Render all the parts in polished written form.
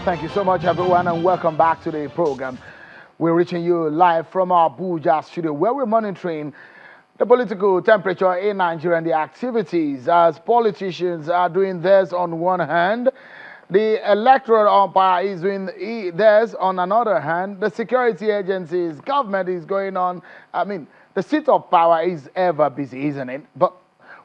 Thank you so much, everyone, and welcome back to the program. We're reaching you live from our Abuja studio, where we're monitoring the political temperature in Nigeria and the activities as politicians are doing theirs on one hand. The electoral umpire is doing theirs on another hand. The security agencies, government is going on. I mean, the seat of power is ever busy, isn't it? But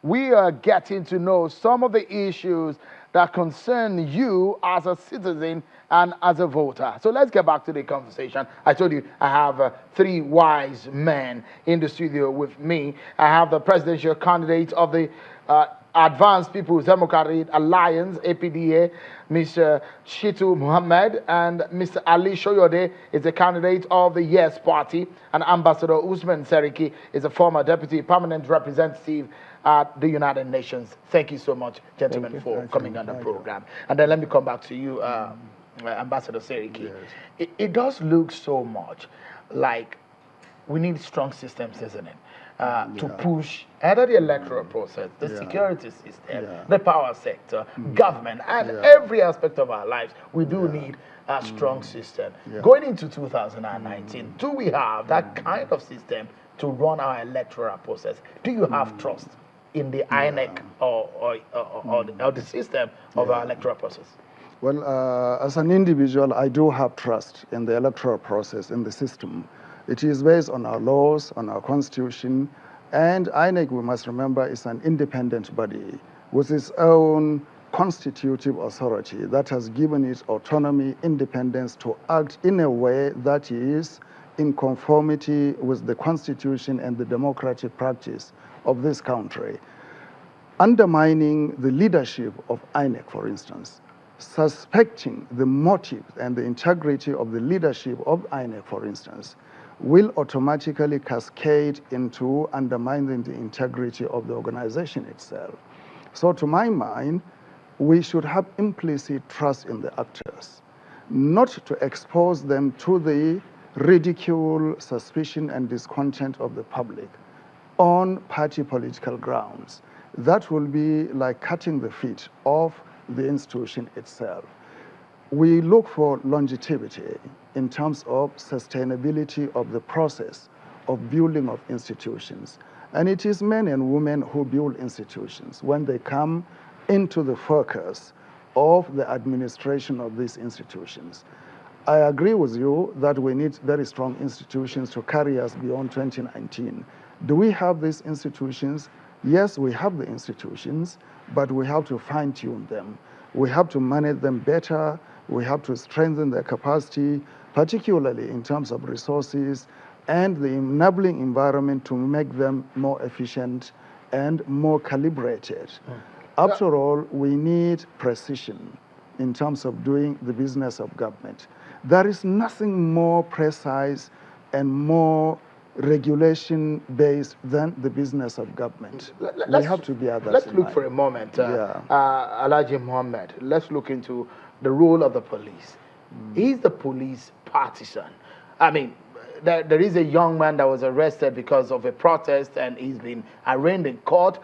we are getting to know some of the issues that concern you as a citizen and as a voter. So let's get back to the conversation. I told you I have three wise men in the studio with me. I have the presidential candidate of the Advanced People's Democratic Alliance, APDA, Mr. Shitu Mohammed, and Mr. Ali Shoyode is a candidate of the Yes Party, and Ambassador Usman Seriki is a former deputy permanent representative at the United Nations. Thank you so much, gentlemen, for coming on the program. And then let me come back to you, Ambassador Seriki. Yes. It does look so much like we need strong systems, isn't it? To push either the electoral process, the security system, the power sector, government, and every aspect of our lives. We do need a strong system. Going into 2019, do we have that kind of system to run our electoral process? Do you have trust in the INEC or the system of our electoral process? Well, as an individual, I do have trust in the electoral process, in the system. It is based on our laws, on our constitution, and INEC, we must remember, is an independent body with its own constitutive authority that has given it autonomy, independence to act in a way that is in conformity with the constitution and the democratic practice of this country. Undermining the leadership of INEC, for instance, suspecting the motive and the integrity of the leadership of INEC, for instance, will automatically cascade into undermining the integrity of the organization itself. So to my mind, we should have implicit trust in the actors, not to expose them to the ridicule, suspicion, and discontent of the public on party political grounds. That will be like cutting the feet of the institution itself. We look for longevity in terms of sustainability of the process of building of institutions. And it is men and women who build institutions when they come into the focus of the administration of these institutions. I agree with you that we need very strong institutions to carry us beyond 2019. Do we have these institutions? Yes, we have the institutions, but we have to fine-tune them. We have to manage them better. We have to strengthen their capacity, particularly in terms of resources and the enabling environment to make them more efficient and more calibrated. After all, we need precision in terms of doing the business of government. There is nothing more precise and more regulation-based than the business of government. We have to be at that. Let's look for a moment, Alhaji Mohammed. Let's look into the role of the police. Is the police partisan? I mean, there is a young man that was arrested because of a protest, and he's been arraigned in court.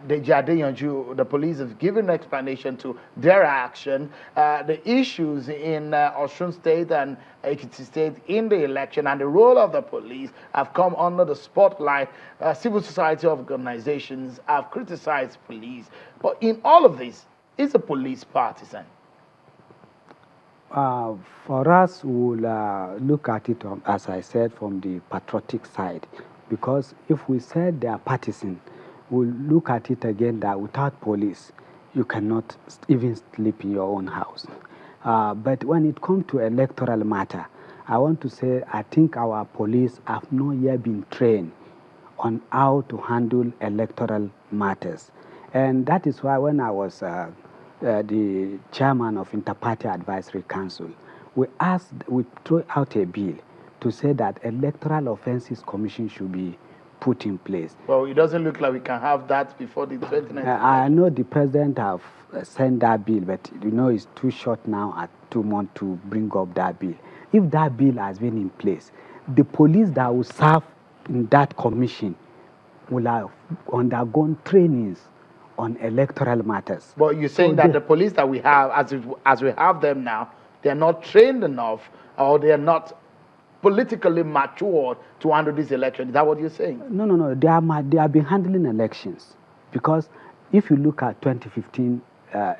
The police have given explanation to their action. The issues in Osun State and Ekiti State in the election and the role of the police have come under the spotlight. Civil society organizations have criticized police. But in all of this, is the police partisan? For us, we'll look at it, as I said, from the patriotic side. Because if we said they are partisan, we'll look at it again that without police, you cannot even sleep in your own house. But when it comes to electoral matter, I want to say I think our police have not yet been trained on how to handle electoral matters. And that is why when I was the chairman of Inter-Party Advisory Council, we threw out a bill to say that Electoral Offences Commission should be put in place. Well, it doesn't look like we can have that before the 2019. I know the president have sent that bill, but you know it's too short now at 2 months to bring up that bill. If that bill has been in place, the police that will serve in that commission will have undergone trainings on electoral matters. But you're saying that the police that we have, as we have them now, they're not trained enough, or they're not politically matured to handle this election. Is that what you're saying? No, no, no. They have been handling elections, because if you look at 2015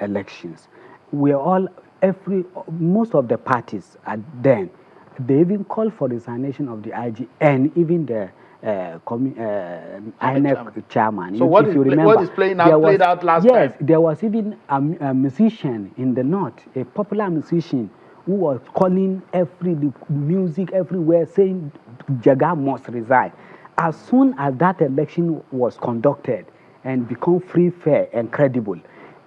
elections, most of the parties then, they even called for resignation of the IG and even the INEC chairman. So what is played out last time? Yes, there was even a musician in the north, a popular musician, who was calling the music everywhere, saying Jaga must resign. As soon as that election was conducted and become free, fair, and credible,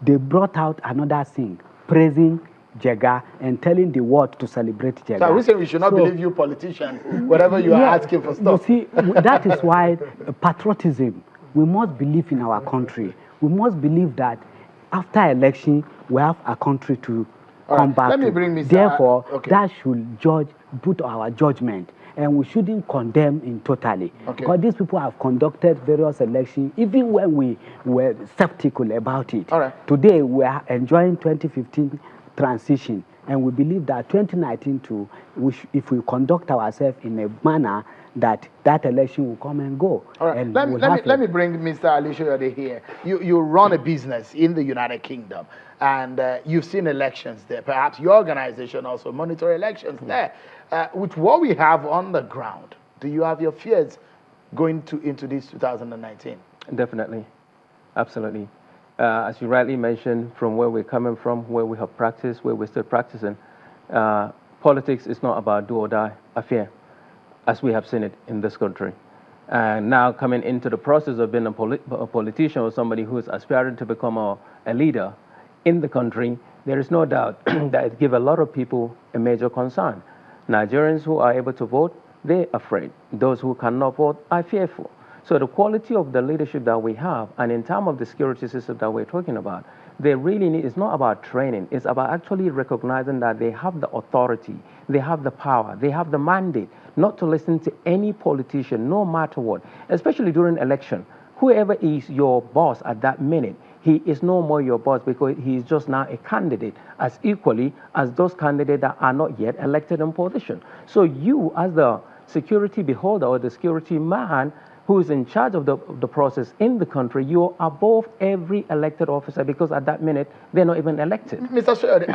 they brought out another thing, praising Jega and telling the world to celebrate Jega. So we say we should not believe you politicians, whatever you are asking for stuff. You see, that is why patriotism, we must believe in our country. We must believe that after election, we have a country to come back Let me to. bring Mr. Therefore, Okay. that should put our judgment, and we shouldn't condemn in totally. Okay. Because these people have conducted various elections, even when we were skeptical about it. All right. Today, we are enjoying 2015 transition, and we believe that 2019 too, if we conduct ourselves in a manner that election will come and go. All right. And let me bring Mr. Alishoyode here. You run a business in the United Kingdom, and you've seen elections there. Perhaps your organization also monitor elections there. With what we have on the ground, do you have your fears going into this 2019? Definitely, absolutely. As you rightly mentioned, from where we're coming from, where we have practiced, where we're still practicing, politics is not about do or die affair, as we have seen it in this country. And now coming into the process of being a politician or somebody who is aspiring to become a leader in the country, there is no doubt that it gives a lot of people a major concern. Nigerians who are able to vote, they're afraid. Those who cannot vote are fearful. So the quality of the leadership that we have, and in terms of the security system that we're talking about, they really need, it's not about training, it's about actually recognizing that they have the authority, they have the power, they have the mandate not to listen to any politician, no matter what, especially during election. Whoever is your boss at that minute, he is no more your boss because he is just now a candidate as equally as those candidates that are not yet elected in position. So you, as the security beholder or the security man, who is in charge of the process in the country, you're above every elected officer because at that minute, they're not even elected. Mr. Soyode,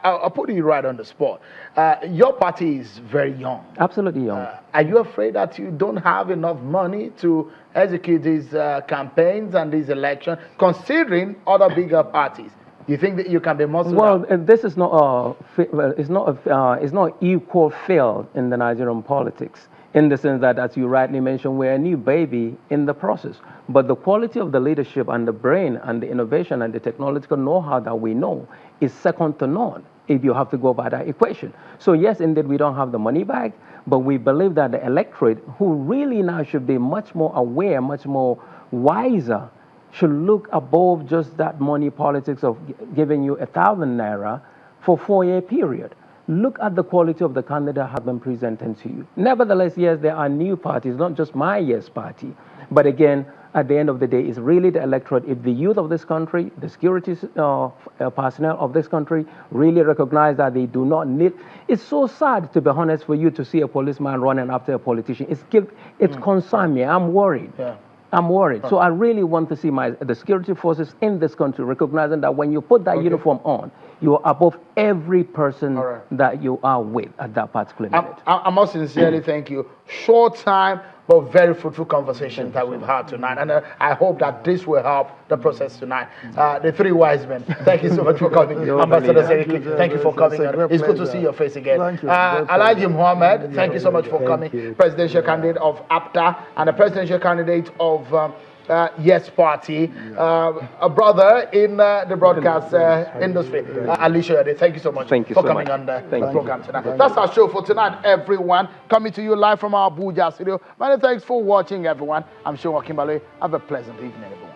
I'll put you right on the spot. Your party is very young. Absolutely young. Are you afraid that you don't have enough money to execute these campaigns and these elections, considering other bigger parties? You think that you can be muscled Well, out? this is not it's not equal field in the Nigerian politics, in the sense that, as you rightly mentioned, we're a new baby in the process. But the quality of the leadership and the brain and the innovation and the technological know-how that we know is second to none if you have to go by that equation. So yes, indeed, we don't have the money back, but we believe that the electorate, who really now should be much more aware, much more wiser, should look above just that money politics of giving you 1,000 naira for a 4-year period. Look at the quality of the candidate have been presented to you. Nevertheless, yes, there are new parties, not just my yes party. But again, at the end of the day, it's really the electorate. If the youth of this country, the security personnel of this country really recognize that they do not need... It's so sad, to be honest, for you to see a policeman running after a politician. It's concerned me. I'm worried. Yeah. I'm worried. So I really want to see the security forces in this country recognizing that when you put that uniform on, you are above every person that you are with at that particular minute. I must sincerely thank you. Short time, but very fruitful conversation that we've had tonight. And I hope that this will help the process tonight. The three wise men, thank you so much for coming. Ambassador Seriki, thank you for coming. It's good to see your face again. Shitu Mohammed, thank you so much for coming. Presidential candidate of APTA and the presidential candidate of Yes Party, a brother in the broadcast industry. Alishoyode, thank you so much for coming on the program tonight. That's our show for tonight, everyone. Coming to you live from our Abuja studio. Many thanks for watching, everyone. I'm Seun Okinbaloye. Have a pleasant evening, everyone.